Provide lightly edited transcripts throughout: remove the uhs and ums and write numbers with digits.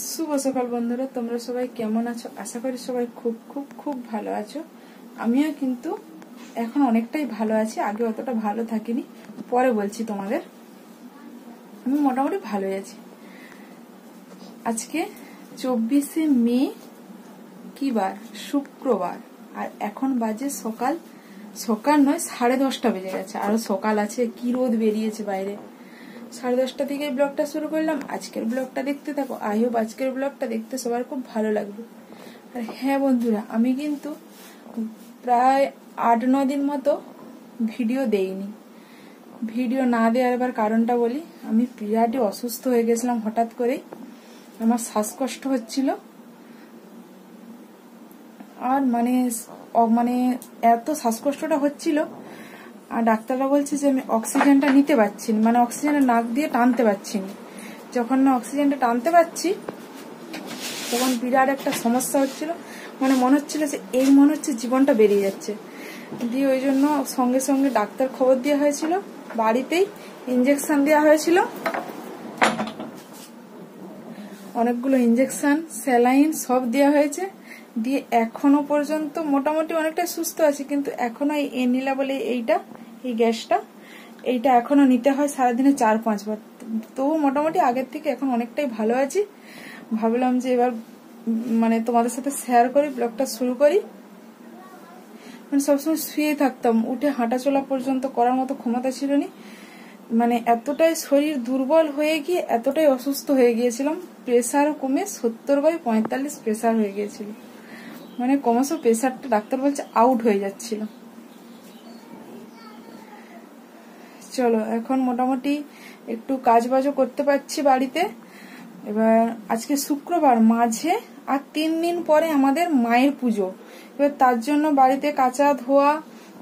শুভ সকাল বন্ধুরা, তোমরা সবাই কেমন আছো? আশা করি সবাই খুব খুব খুব ভালো আছো। আমিও কিন্তু এখন অনেকটাই ভালো আছি, আগে অতটা ভালো থাকিনি, পরে বলছি তোমাদের। আমি মোটামুটি ভালোই আছি। আজকে 24শে মে, কি বার? শুক্রবার। আর এখন বাজে সকাল নয়, 10:30 বেজে গেছে। আরো সকাল আছে, কি রোদ বেরিয়েছে বাইরে। 10:30 থেকে ব্লগটা শুরু করলাম। আজকের ব্লগটা দেখতে থাকো। আই হোপ আজকের ব্লগটা দেখতে সবার খুব ভালো লাগবে। আর হ্যাঁ বন্ধুরা, আমি কিন্তু প্রায় 8-9 দিন মতো ভিডিও দেইনি। ভিডিও না দেওয়ার এবার কারণটা বলি। আমি বিরাটই অসুস্থ হয়ে গেছিলাম হঠাৎ করেই। আমার শ্বাসকষ্ট হচ্ছিল, আর মানে এত শ্বাসকষ্টটা হচ্ছিল, আর ডাক্তাররা বলছে যে আমি অক্সিজেনটা নিতে পারছি না, মানে অক্সিজেনের নাক দিয়ে টানতে পারছি না। যখন না অক্সিজেনটা টানতে পারছি, তখন বিরাট একটা সমস্যা হচ্ছিল। মানে মনে হচ্ছিল যে এই মনে হচ্ছে জীবনটা বেরিয়ে যাচ্ছে। দিয়ে ওই জন্য সঙ্গে সঙ্গে ডাক্তার খবর দেওয়া হয়েছিল, বাড়িতেই ইঞ্জেকশন দেওয়া হয়েছিল, অনেকগুলো ইঞ্জেকশন, স্যালাইন সব দেওয়া হয়েছে। দিয়ে এখনো পর্যন্ত মোটামুটি অনেকটা সুস্থ আছি, কিন্তু এখনো এই এনিলা বলে এই গ্যাসটা এখনো নিতে হয় সারাদিনে 4-5 বার। তবু মোটামুটি আগের থেকে এখন অনেকটাই ভালো আছি। ভাবলাম যে এবার মানে তোমাদের সাথে শেয়ার করি, ব্লগটা শুরু করি। মানে সবসময় শুয়ে থাকতাম, উঠে হাঁটা চলা পর্যন্ত করার মতো ক্ষমতা ছিল না। মানে এতটাই শরীর দুর্বল হয়ে গিয়ে এতটাই অসুস্থ হয়ে গিয়েছিলাম, প্রেসার কমে 70/45 প্রেসার হয়ে গিয়েছিল। মানে ক্রমশ প্রেসারটা ডাক্তার বলছে আউট হয়ে যাচ্ছিল। চলো, এখন মোটামুটি একটু কাজবাজও করতে পারছি বাড়িতে। এবার আজকে শুক্রবার মাঝে আর 3 দিন পরে আমাদের মায়ের পুজো। এবার তার জন্য বাড়িতে কাচা ধোয়া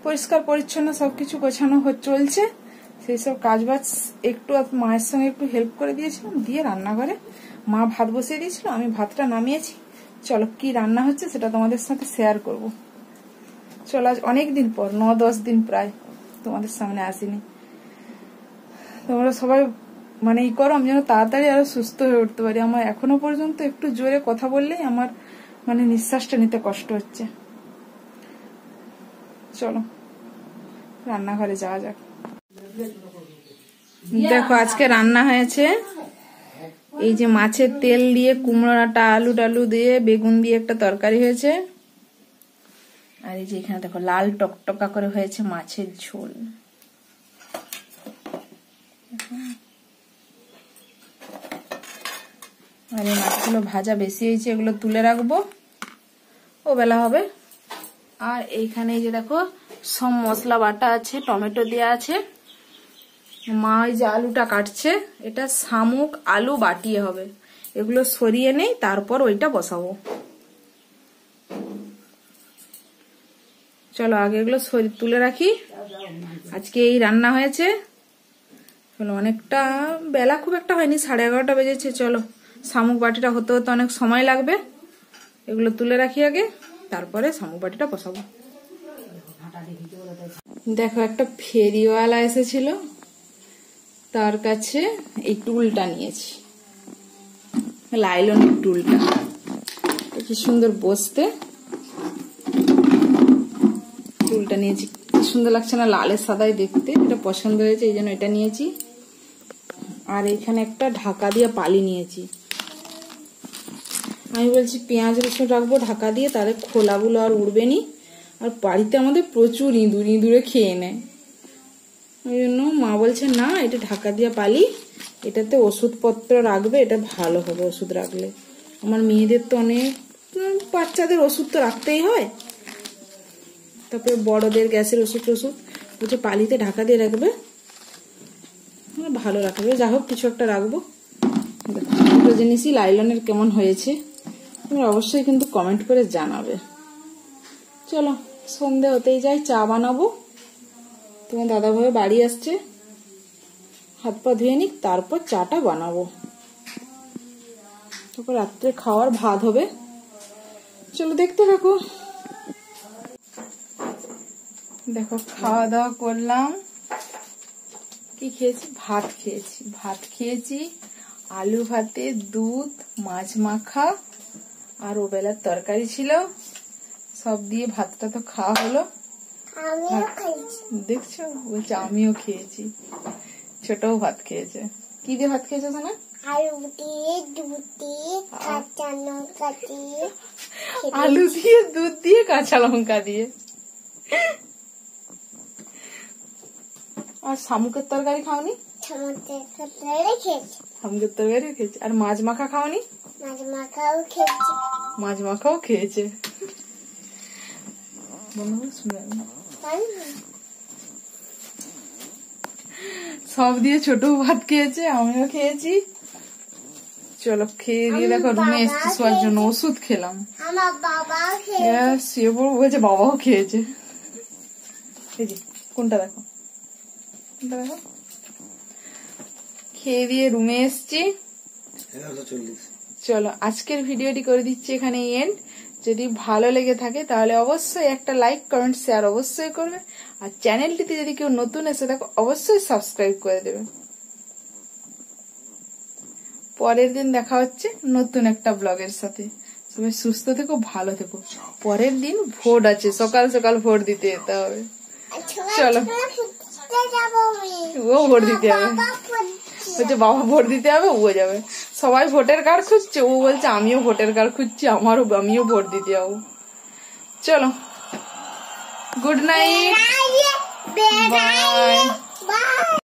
পরিষ্কার পরিচ্ছন্ন সবকিছু গোছানো চলছে। সেই সব কাজবাজ একটু মায়ের সঙ্গে একটু হেল্প করে দিয়েছিলাম। দিয়ে রান্নাঘরে মা ভাত বসিয়ে দিয়েছিল, আমি ভাতটা নামিয়েছি। চলো, কি রান্না হচ্ছে সেটা তোমাদের সাথে শেয়ার করব। চলো, আজ অনেকদিন পর, 9-10 দিন প্রায় তোমাদের সামনে আসিনি। তোমরা সবাই মানে করো, আমি যেন তাড়াতাড়ি আরো সুস্থ হয়ে উঠতে পারি। আমার এখনো পর্যন্ত একটু জোরে কথা বললেই আমার মানে নিঃশ্বাসটা নিতে কষ্ট হচ্ছে। চলো রান্নাঘরে যাওয়া যাক। দেখো, আজকে রান্না হয়েছে এই যে মাছের তেল দিয়ে, কুমড়োটা আলু টালু দিয়ে, বেগুন দিয়ে একটা তরকারি হয়েছে। আর এই যে এখানে দেখো লাল টকটকা করে হয়েছে মাছের ঝোল। আর এই মাছগুলো ভাজা বেশি হয়েছে, এগুলো তুলে রাখবো, ও বেলা হবে। আর এইখানে এই যে দেখো সব মশলা বাটা আছে, টমেটো দেওয়া আছে। মা এই যে আলুটা কাটছে, এটা শামুক আলু বাটিয়ে হবে। এগুলো সরিয়ে নেই, তারপর ওইটা বসাবো। চলো আগে এগুলো তুলে রাখি। আজকে এই রান্না হয়েছে। চলো, অনেকটা বেলা খুব একটা হয়নি, 11:30 বেজেছে। চলো, শামুক বাটিটা হতে হতে অনেক সময় লাগবে। এগুলো তুলে রাখি আগে, তারপরে শামুক বাটিটা বসাবো। দেখো, একটা ফেরিওয়ালা এসেছিল, তার কাছে এই টুলটা নিয়েছি, লাইলনের টুলটা। কি সুন্দর বসতে টুলটা নিয়েছি, কি সুন্দর লাগছে না লালের সাদায় দেখতে। এটা পছন্দ হয়েছে, এই জন্য এটা নিয়েছি। আর এখানে একটা ঢাকা দিয়ে পালি নিয়েছি। আমি বলছি পেঁয়াজ রসুন রাখবো ঢাকা দিয়ে, তাহলে খোলাগুলো আর উড়বে নি। আর বাড়িতে আমাদের প্রচুর ইঁদুরে খেয়ে নেয়, ওই জন্য মা বলছে না, এটা ঢাকা দিয়ে পালি, এটাতে ওষুধপত্র রাখবে, এটা ভালো হবে ওষুধ রাখলে। আমার মেয়েদের তো অনেক, বাচ্চাদের ওষুধ তো রাখতেই হয়, তারপরে বড়দের গ্যাসের ওষুধ বলছে পালিতে ঢাকা দিয়ে রাখবে, ভালো রাখবে। যা হোক, কিছু একটা রাখবো। দুটো জিনিসই লাইলনের কেমন হয়েছে তোমরা অবশ্যই কিন্তু কমেন্ট করে জানাবে। চলো, সন্ধে হতেই যাই, চা বানাবো। তোমার দাদা ভাই বাড়ি আসছে, হাত পা ধুয়ে নিক, তারপর চাটা বানাবো, তারপর রাত্রে খাওয়ার ভাত হবে। চলো দেখতে থাকো। দেখো, খাওয়া দাওয়া করলাম। কি খেয়েছি? ভাত খেয়েছি। আলু ভাতে দুধ, মাছ মাখা আর ওবেলার তরকারি ছিল, সব দিয়ে ভাতটা তো খাওয়া হলো। দেখছো, বলছে আমিও খেয়েছি। ছোটও ভাত খেয়েছে। কি দিয়ে ভাত খেয়েছে না? আলু দিয়ে দুধ দিয়ে কাঁচা লঙ্কা দিয়ে। আলু দিয়ে দুধ দিয়ে কাঁচা লঙ্কা দিয়ে। আর শামুকের তরকারি খাওনি? শামুকের তরকারি খেয়েছি। শামুকের তরকারি খেয়েছে। আর মাছ মাখা খাওনি? মাছ মাখাও খেয়েছি। মাছ মাখাও খেয়েছে। সব দিয়ে ছোট ভাত খেয়েছে, আমিও খেয়েছি। চলো খেয়ে দিয়ে দেখো রুমে এসছি শোয়ার জন্য, ওষুধ খেলাম। আমার বাবাও খেয়েছে। শুয়ে পড়বো বলছে, বাবাও খেয়েছে। এই যে কোনটা দেখো, কোনটা দেখো। খেয়ে দিয়ে রুমে এসছি। চলো আজকের ভিডিওটি করে দিচ্ছি এখানে এন্ড। যদি ভালো লেগে থাকে তাহলে অবশ্যই একটা লাইক, কমেন্ট, শেয়ার অবশ্যই করবে। আর চ্যানেলটিতে যদি কেউ নতুন এসে থাকো অবশ্যই সাবস্ক্রাইব করে দেবে। পরের দিন দেখা হচ্ছে নতুন একটা ব্লগের সাথে। সবাই সুস্থ থেকো, ভালো থেকো। পরের দিন ভোট আছে, সকাল সকাল ভোট দিতে যেতে হবে। চলো, ও ভোট দিতে হবে, বলছে বাবা ভোট দিতে হবে, ও যাবে। সবাই ভোটের কার্ড খুঁজছে, ও বলছে আমিও ভোটের কার্ড খুঁজছি, আমিও ভোট দিতে যাবো। চলো, গুড নাইট, বাই।